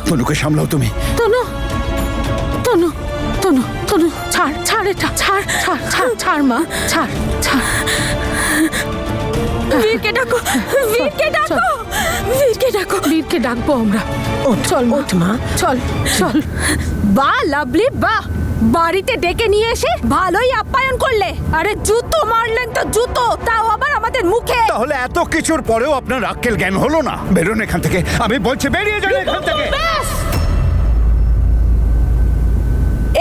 তনুকে সামলাও তুমি। তনু তনু তনু তনু ছাড় ছাড় এটা ছাড় ছাড় ছাড় ছাড় মা ছাড় ছাড়। বীরকে ডাকো, বীরকে ডাকো, বীরকে ডাকো। বীরকে ডাকবো আমরা। চল ওঠ মা। চল চল। বাহ লাভলি বাহ, বাড়িতে ডেকে নিয়ে এসে ভালোই আপ্যায়ন করলে। আরে জুতো মারলেন তো জুতো, তাও আবার আমাদের মুখে। তাহলে এত কিছুর পরেও আপনার আক্কেল জ্ঞান হলো না? বেরোন এখান থেকে, আমি বলছি বেরিয়ে যান এখান থেকে।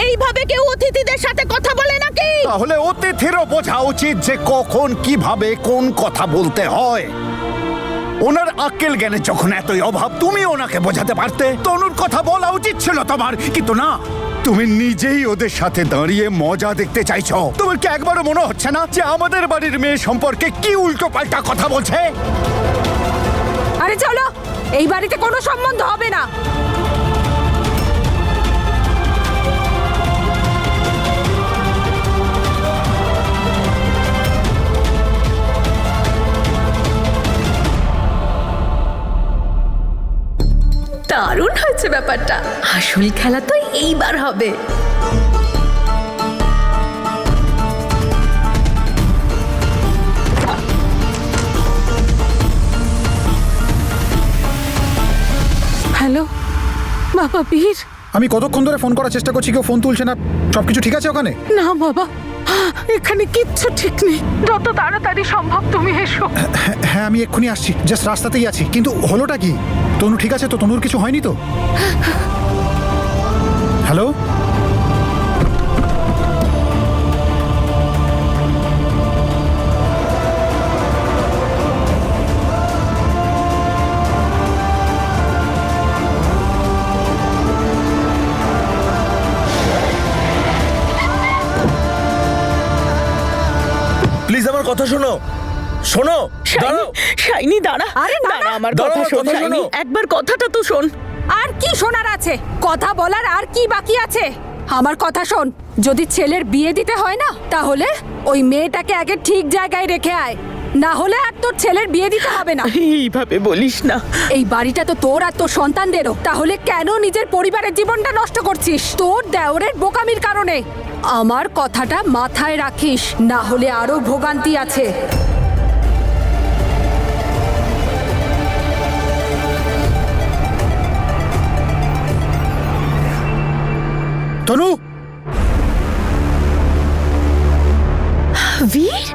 এইভাবে কেউ অতিথিদের সাথে কথা বলে নাকি? তাহলে অতিথিরও বোঝা উচিত যে কখন কিভাবে কোন কথা বলতে হয়। ওনার আক্কেল জ্ঞানের যখন এতই অভাব, তুমি ওনাকে বোঝাতে পারতে। তনুর কথা বলা উচিত ছিল তোমার, কিন্তু না, তুমি নিজেই ওদের সাথে দাঁড়িয়ে মজা দেখতে চাইছো। তোমার কি একবারও মনে হচ্ছে না যে আমাদের বাড়ির মেয়ে সম্পর্কে কি উল্টো পাল্টা কথা বলছে? আরে চলো, এই বাড়িতে কোনো সম্বন্ধ হবে না। দারুণ হয়েছে ব্যাপারটা। আসল খেলা তো এইবার হবে। হ্যালো বাবা বীর। আমি কতক্ষণ ধরে ফোন করার চেষ্টা করছি, কেউ ফোন তুলছে না। সবকিছু ঠিক আছে ওখানে? না বাবা, এখানে কিচ্ছু ঠিক নেই। যত তাড়াতাড়ি সম্ভব তুমি এসো। হ্যাঁ আমি এক্ষুনি আসছি, জাস্ট রাস্তাতেই আছি। কিন্তু হলোটা কি? তনু ঠিক আছে তো? তনুর কিছু হয়নি তো? হ্যালো? প্লিজ আমার কথা শোনো, শোনো, দাঁড়াও। শাইনি দাঁড়া। আরে না, দাঁড়া, না। আমার দাঁড়াও, কথা আমার শোন কথা শাইনি। শোনো। একবার কথাটা তো শোন। আর কি শোনার আছে? কথা বলার আর কি বাকি আছে? আমার কথা শোন, যদি ছেলের বিয়ে দিতে হয় না, তাহলে ওই মেয়েটাকে আগে ঠিক জায়গায় রেখে আয়, না হলে আর তোর ছেলের বিয়ে দিতে হবে না। এইভাবে বলিস না। এই বাড়িটা তো তোর আর তোর সন্তানদেরও, তাহলে কেন নিজের পরিবারের জীবনটা নষ্ট করছিস তোর দেওরের বোকামির কারণে? আমার কথাটা মাথায় রাখিস, না হলে আরো ভোগান্তি আছে। তনু! বীর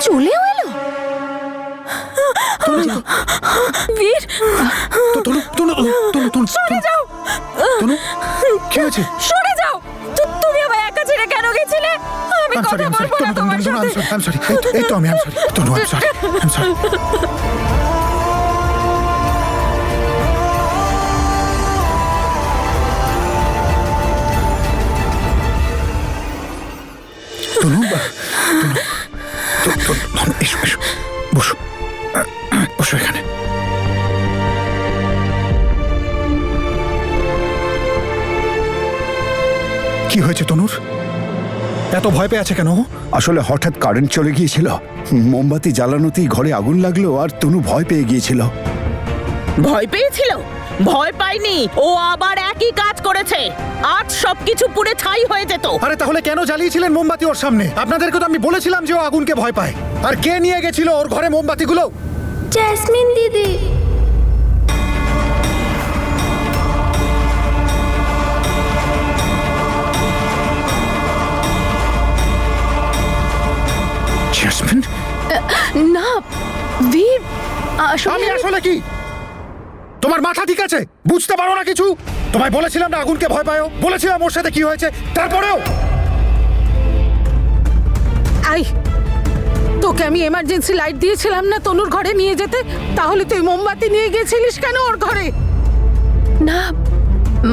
চলেও এলো। বীর, তনু তনু তনু তনু সরে যাও, তনু কি হয়েছে? সরে যাও। তুমি আমায় একা ছেড়ে কেন গেছিলে? আমি I'm sorry, কথা I'm sorry. বলবো না তনু, তোমার তনু, তনু, সাথে। I'm sorry. এই তো আমি I'm sorry. Tanu, I'm sorry. I'm sorry. তনু, তনু, এসো এসো, বসো, বসো এখানে। কি হয়েছে তনুর? এত ভয় পেয়ে আছে কেন? আসলে হঠাৎ কারেন্ট চলে গিয়েছিল, মোমবাতি জ্বালানোতেই ঘরে আগুন লাগলো আর তনু ভয় পেয়ে গিয়েছিল। ভয় পেয়েছিল? ভয় পাইনি, ও আবার একই কাজ করেছে। আজ সবকিছু পুড়ে ছাই হয়ে যেত। আরে তাহলে কেন জ্বালিয়েছিলেন মোমবাতি ওর সামনে? আপনাদেরকে তো আমি বলেছিলাম যে ও আগুনকে ভয় পায়। আর কে নিয়ে গেছিল ওর ঘরে মোমবাতিগুলো? জেসমিন দিদি। জেসমিন? না বীর, আমি আসলে কি? তোমার মাথা ঠিক আছে? বুঝতে পারো না কিছু? তোমায় বলেছিলাম না আগুনকে ভয় পায়ো, বলেছিলাম ওর সাথে কি হয়েছে, তারপরেও আই, তোকে আমি এমার্জেন্সি লাইট দিয়েছিলাম না তনুর ঘরে নিয়ে যেতে? তাহলে তুই মোমবাতি নিয়ে গেছিলিস কেন ওর ঘরে? না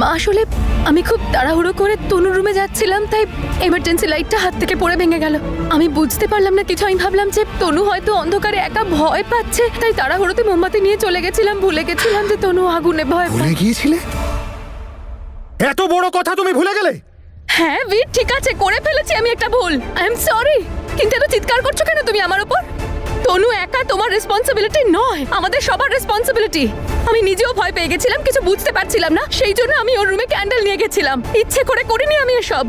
মা, আসলে আমি খুব তাড়াহুড়ো করে তনুর রুমে যাচ্ছিলাম, তাই এমার্জেন্সি লাইটটা হাত থেকে পড়ে ভেঙে গেল। আমি বুঝতে পারলাম না কিছু। আমি ভাবলাম যে তনু হয়তো অন্ধকারে একা ভয় পাচ্ছে, তাই তাড়াহুড়োতে মোমবাতি নিয়ে চলে গেছিলাম। ভুলে গেছিলাম যে তনু আগুনে ভয় ভুলে পায়। গিয়েছিলে? এত বড় কথা তুমি ভুলে গেলে? হ্যাঁ বীর, ঠিক আছে, করে ফেলেছি আমি একটা ভুল। I am sorry. কিন্তু এত চিৎকার করছো কেন তুমি আমার উপর? তনু একা তোমার রেসপন্সিবিলিটি নয়, আমাদের সবার রেসপন্সিবিলিটি। আমি নিজেও ভয় পেয়ে গেছিলাম, কিছু বুঝতে পারছিলাম না, সেই জন্য আমি ওর রুমে ক্যান্ডেল নিয়ে গেছিলাম। ইচ্ছে করে করিনি আমি এসব।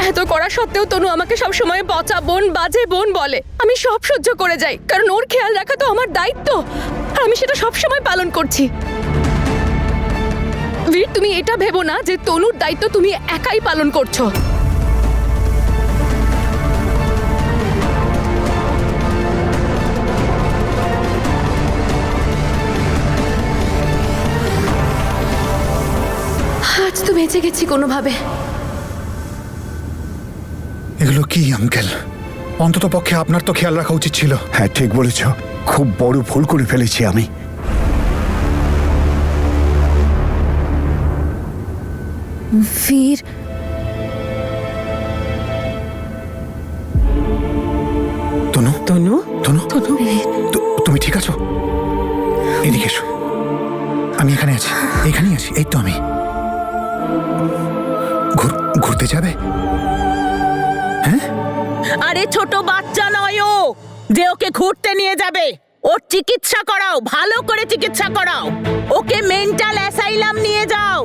এত করা সত্ত্বেও তনু আমাকে সব সময় পচা বোন, বাজে বোন বলে। আমি সব সহ্য করে যাই, কারণ ওর খেয়াল রাখা তো আমার দায়িত্ব, আর আমি সেটা সব সময় পালন করছি। বীর, তুমি এটা ভেবো না যে তনুর দায়িত্ব তুমি একাই পালন করছো। আজ তো বেঁচে গেছি কোনোভাবে। এগুলো কি আঙ্কেল? অন্তত পক্ষে আপনার তো খেয়াল রাখা উচিত ছিল। হ্যাঁ, ঠিক বলেছ, খুব বড় ভুল করে ফেলেছি আমি। বীর, তনু, তনু, তনু, তুমি ঠিক আছো? এদিকে এসো, আমি এখানে আছি, এখানেই আছি। এই তো আমি। ঘুরতে যাবে? হ্যাঁ, আরে ছোট বাচ্চা নয় ও যে ওকে ঘুরতে নিয়ে যাবে। ওর চিকিৎসা করাও, ভালো করে চিকিৎসা করাও। ওকে মেন্টাল অ্যাসাইলাম নিয়ে যাও।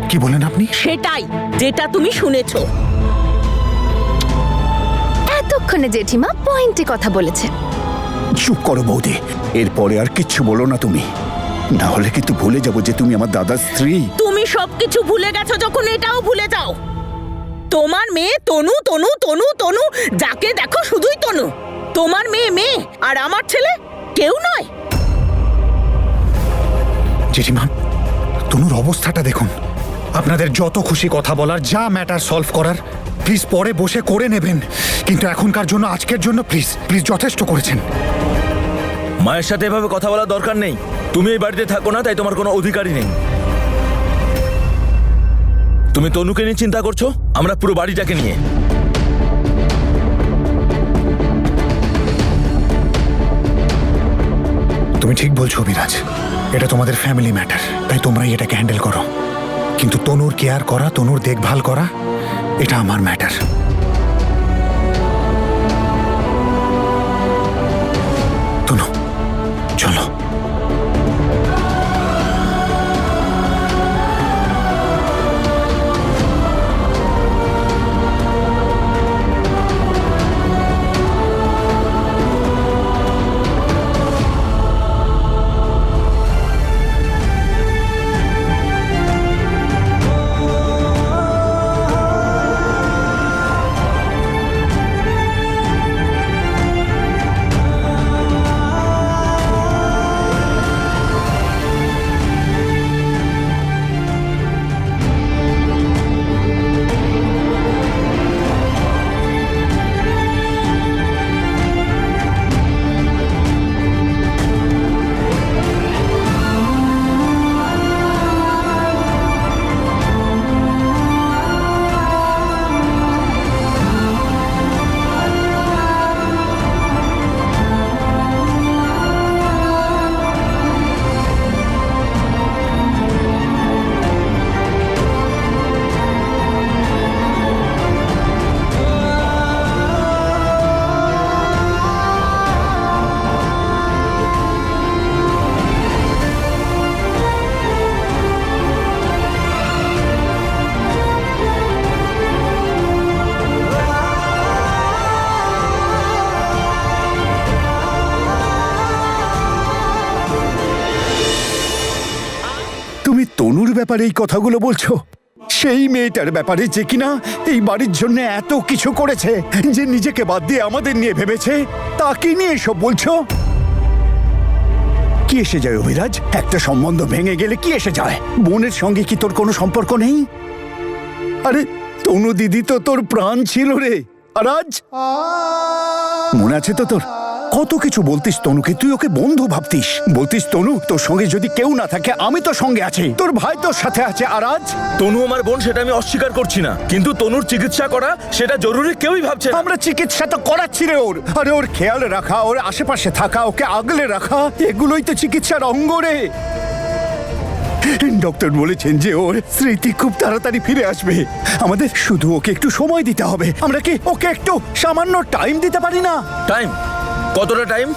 কি বলেন আপনি? সেটাই, যেটা তুমি শুনেছো। এতক্ষণে জেঠিমা পয়েন্টে কথা বলেছে। চুপ করো বৌদি, এরপরে আর কিচ্ছু বলো না তুমি, না হলে কিন্তু ভুলে যাবো যে তুমি আমার দাদার স্ত্রী। তুমি সবকিছু ভুলে গেছো যখন এটাও ভুলে যাও। তোমার মেয়ে তনু, তনু, তনু, তনু, যাকে দেখো শুধুই তনু। তোমার মেয়ে মেয়ে, আর আমার ছেলে কেউ নয়। জেঠিমা, তনুর অবস্থাটা দেখুন। আপনাদের যত খুশি কথা বলার, যা ম্যাটার সলভ করার, প্লিজ পরে বসে করে নেবেন, কিন্তু এখনকার জন্য, আজকের জন্য প্লিজ প্লিজ যথেষ্ট করেছেন। মায়ের সাথে এভাবে কথা বলার দরকার নেই। তুমি এই বাড়িতে থাকো না, তাই তোমার কোনো অধিকারই নেই। তুমি তনুকে নিয়ে চিন্তা করছো, আমরা পুরো বাড়িটাকে নিয়ে। তুমি ঠিক বলছো বিরাজ, এটা তোমাদের ফ্যামিলি ম্যাটার, তাই তোমরাই এটাকে হ্যান্ডেল করো। কিন্তু তনুর কেয়ার করা, তনুর দেখভাল করা, এটা আমার ম্যাটার। তনু, চলো। তুমি তনুর ব্যাপারে এই কথাগুলো বলছো? সেই মেয়েটার ব্যাপারে যে কিনা এই বাড়ির জন্য এত কিছু করেছে, যে নিজেকে বাদ দিয়ে আমাদের নিয়ে ভেবেছে, তাকে নিয়ে এসব বলছো? কি এসে যায় অভিরাজ? একটা সম্বন্ধ ভেঙে গেলে কি এসে যায়? বোনের সঙ্গে কি তোর কোনো সম্পর্ক নেই? আরে তনু দিদি তো তোর প্রাণ ছিল রে। আর আজ মনে আছে তো তোর? কত কিছু বলতিস তনুকে, তুই ওকে বন্ধু ভাবতিস। বলতিস তনু, তোর সঙ্গে যদি কেউ না থাকে আমি তোর সঙ্গে আছি, তোর ভাই তোর সাথে আছে। আর আজ তনু আমার বোন, সেটা আমি অস্বীকার করছি না, কিন্তু তনুর চিকিৎসা করা সেটা জরুরি কেউই ভাবছে না। আমরা চিকিৎসা তো করাচ্ছি রে ওর। আরে ওর খেয়াল রাখা, ওর আশেপাশে থাকা, ওকে আগলে রাখা, এগুলোই তো চিকিৎসার অঙ্গ রে। ডক্টর বলেছেন যে ওর স্মৃতি খুব তাড়াতাড়ি ফিরে আসবে। আমাদের শুধু ওকে একটু সময় দিতে হবে। আমরা কি ওকে একটু সামান্য টাইম দিতে পারি না? টাইম? কতটা টাইম?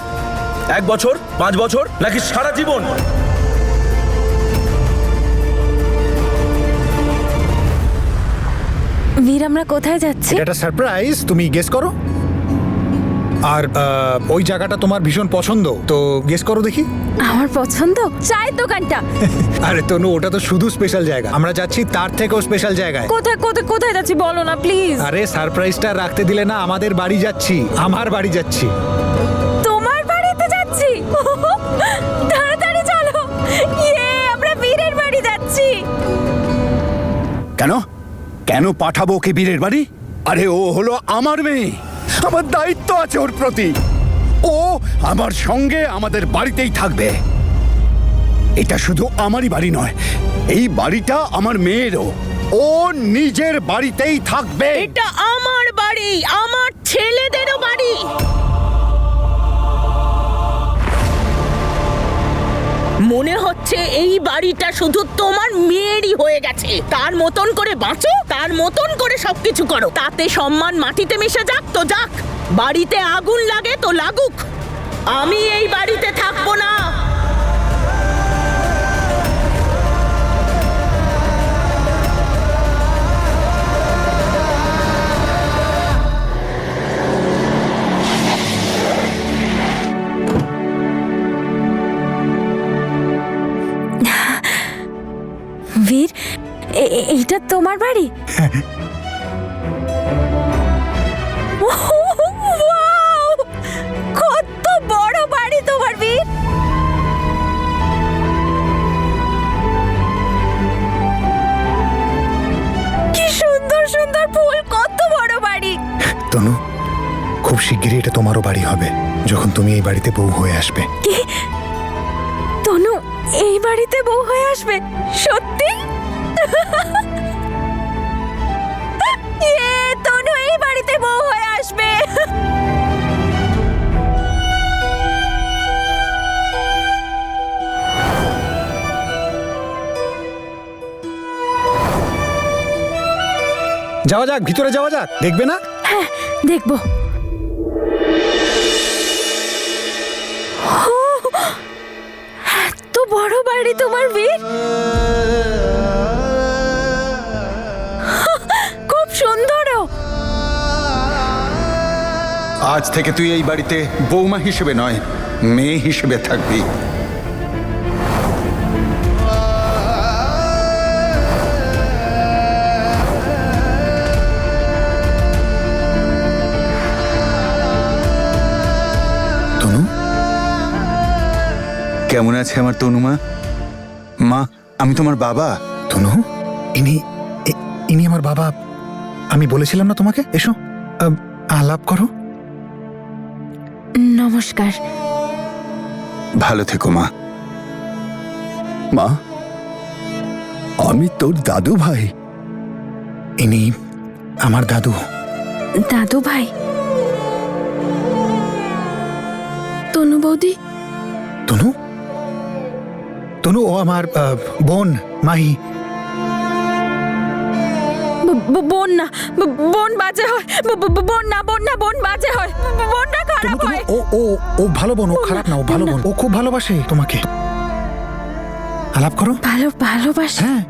1 বছর, 5 বছর, নাকি সারা জীবন? বীর, আমরা কোথায় যাচ্ছি? এটা একটা সারপ্রাইজ, তুমি গেস করো। আর ওই জায়গাটা তোমার ভীষণ পছন্দ, তো গেস করো দেখি। আমার পছন্দ চায়ের দোকানটা। আরে তনু, ওটা তো শুধু স্পেশাল জায়গা, আমরা যাচ্ছি তার থেকেও স্পেশাল জায়গায়। কোথায় কোথায় কোথায় যাচ্ছি বলো না প্লিজ। আরে সারপ্রাইজটা রাখতে দিলে না, আমাদের বাড়ি যাচ্ছি, আমার বাড়ি যাচ্ছি। তোমার বাড়িতে যাচ্ছি? তাড়াতাড়ি চলো, ইয়ে আমরা বীরের বাড়ি যাচ্ছি। কেন কেন পাঠাবো ওকে বীরের বাড়ি? আরে ও হলো আমার মেয়ে, আমার দায়িত্ব আছে ওর প্রতি। ও আমার সঙ্গে আমাদের বাড়িতেই থাকবে। এটা শুধু আমারই বাড়ি নয়, এই বাড়িটা আমার মেয়েরও। ও নিজের বাড়িতেই থাকবে। এটা আমার বাড়ি, আমার ছেলেদেরও বাড়ি। মনে হচ্ছে এই বাড়িটা শুধু তোমার মেয়েরই হয়ে গেছে। তার মতন করে বাঁচো, তার মতন করে সবকিছু করো, তাতে সম্মান মাটিতে মিশে যাক তো যাক, বাড়িতে আগুন লাগে তো লাগুক, আমি এই বাড়িতে থাকবো না। বীর, এইটা তোমার বাড়ি? Wow! কত বড় বাড়ি তোমার বীর। কি সুন্দর সুন্দর ফুল, কত বড় বাড়ি। তনু, খুব শিগগিরই এটা তোমারও বাড়ি হবে, যখন তুমি এই বাড়িতে বউ হয়ে আসবে। কি? তনু এই বাড়িতে বউ হয়ে আসবে? সত্যি? ইয়ে, তনু এই বাড়িতে বউ হয়ে আসবে। যাওয়া যাক, ভিতরে যাওয়া যাক, দেখবে না? হ্যাঁ, দেখবো। এত বড় বাড়ি তোমার বীর, খুব সুন্দরও। আজ থেকে তুই এই বাড়িতে বৌমা হিসেবে নয়, মেয়ে হিসেবে থাকবি। তনু, কেমন আছে আমার তনুমা? মা, আমি তোমার বাবা। তনু, ইনি আমার বাবা। আমি বলেছিলাম না তোমাকে, এসো আলাপ করো। নমস্কার। ভালো থেকো মা। মা, আমি তোর দাদু ভাই। ইনি আমার দাদু। দাদু ভাই? তনু বৌদি? তনু, তনু ও আমার বোন মাহি। বোন না, বোন বাজে হয়। বোন না, বোন না, বোন বাজে হয়। বোনটা খারাপ হয়। ও ভালো বোন, ও খারাপ না, ও ভালো বোন, ও খুব ভালোবাসে তোমাকে। আলাপ করো। ভালোবাসে? হ্যাঁ,